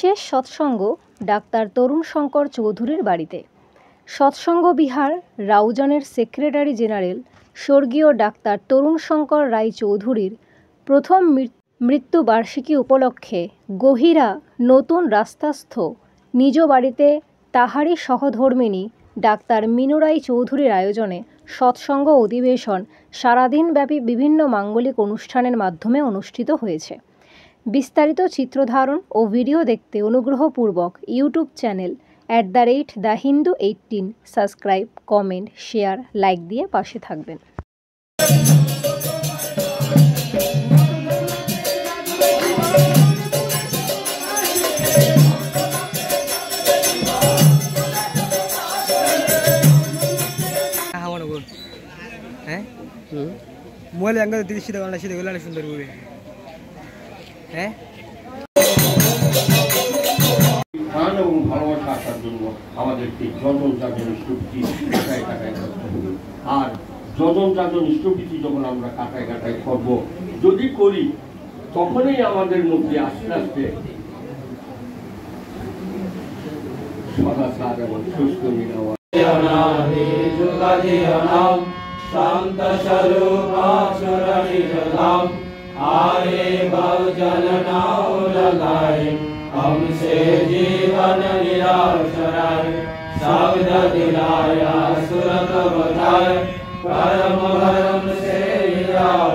বিশেষ সৎসঙ্গ ডাক্তার তরুণ শঙ্কর চৌধুরীর বাড়িতে। সৎসঙ্গ বিহার রাউজানের সেক্রেটারি জেনারেল স্বর্গীয় ডাক্তার তরুণ শঙ্কর রায় চৌধুরীর প্রথম মৃত্যুবার্ষিকী উপলক্ষে গহিরা নতুন রাস্তাস্থ নিজ বাড়িতে তাহারই সহধর্মিণী ডাক্তার মিনু রায় চৌধুরীর আয়োজনে সৎসঙ্গ অধিবেশন সারাদিনব্যাপী বিভিন্ন মাঙ্গলিক অনুষ্ঠানের মাধ্যমে অনুষ্ঠিত হয়েছে। বিস্তারিত চিত্রধারণ ও ভিডিও দেখতে অনুগ্রহপূর্বক YouTube channel @thehindu18 subscribe, comment, share, like দিয়ে পাশে থাকবেন। মোবাইল অ্যাঙ্গেল দিকে সিধা গান সিধা গেলে সুন্দর হবে। হ্যাঁ, প্রাণ এবং ভালোবাসা আসার জন্য আমাদেরকে যজন যাজন ইষ্টপতি কাটায় কাটায় করতে হবে। আর যজন যাজন ইষ্টপতি যখন আমরা কাটায় কাটায় করব, যদি করি, তখনই আমাদের মধ্যে আস্তে আস্তে সদাচার এবং সুস্থ নিরাপদ शांत स्वरूप सुरनिजलाम आए भव जल नाव लगाए हमसे जीवन निराशराय शब्द दिलाया सुरत बताए परम भरम से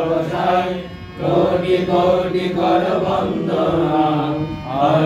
बसाए कोटि कोटि कर वंदना हर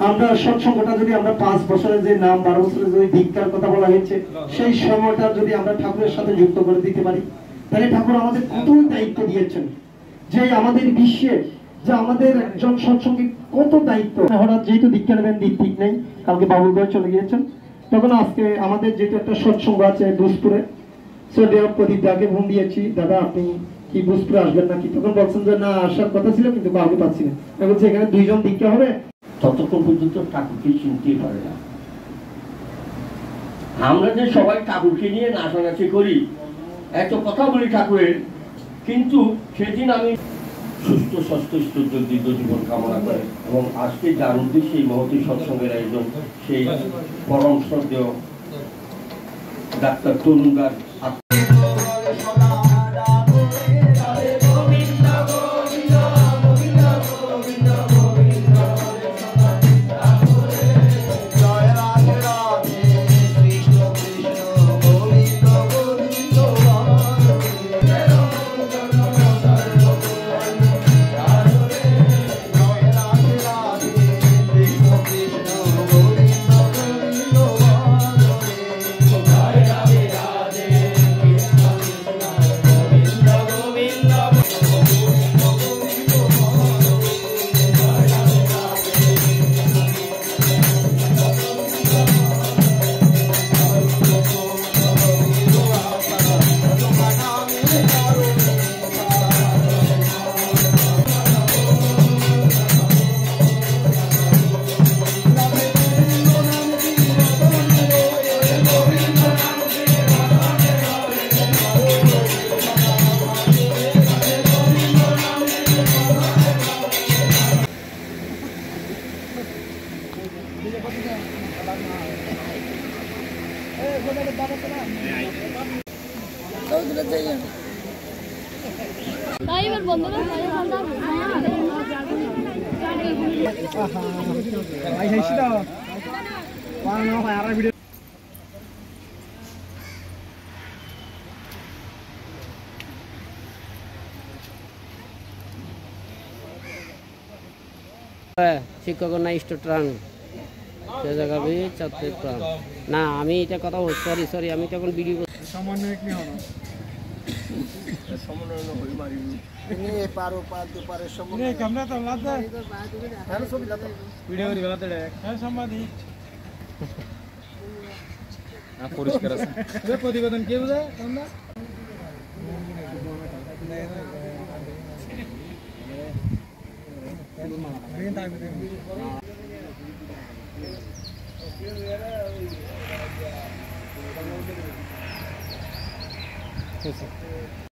আমরা সৎসঙ্গটা যদি আমরা 5 বছরের যে নাম 12 বছরের যে দীক্ষার কথা বলা হয়েছে সেই সময়টা যদি আমরা ঠাকুরের সাথে যুক্ত করে দিতে পারি, তাহলে ঠাকুর আমাদের কত দায়িত্ব দিয়েছেন, যে আমাদের বিশ্বে যে আমাদের একজন সৎসঙ্গী কত দায়িত্ব। হঠাৎ যেহেতু দীক্ষা নেবেন দিক ঠিক নেই, কালকে বাবুল ভাই চলে গিয়েছেন, তখন আজকে আমাদের যেহেতু একটা সৎসঙ্গ আছে দুসপুরে, প্রদীপ দাকে ফোন দিয়েছি, দাদা আপনি কি বুঝপুরে আসবেন নাকি? তখন বলছেন যে না, আসার কথা ছিল কিন্তু কাউকে পাচ্ছি না। আমি বলছি এখানে 2 জন দীক্ষা হবে। ততক্ষণ পর্যন্ত ঠাকুরকে চিনতেই পারে না। আমরা যে সবাই ঠাকুরকে নিয়ে নাচানাচি করি, এত কথা বলি ঠাকুরের, কিন্তু সেদিন আমি সুস্থ স্বাস্থ্য দীর্ঘ জীবন কামনা করে এবং আজকে যার উদ্দেশ্যে এই মহতী সৎসঙ্গের আয়োজন, সেই পরম শ্রদ্ধেয় ডাক্তার তরুণগার শিক্ষক না স্টুডেন্ট সে জায়গা চাতে প্রাণ না, আমি এটা কথা সরি আমি তখন ভিডিও সমন্বয়ক নিয়ে হলো পরিষ্কার আছে প্রতিবেদন কে বুঝে আমরা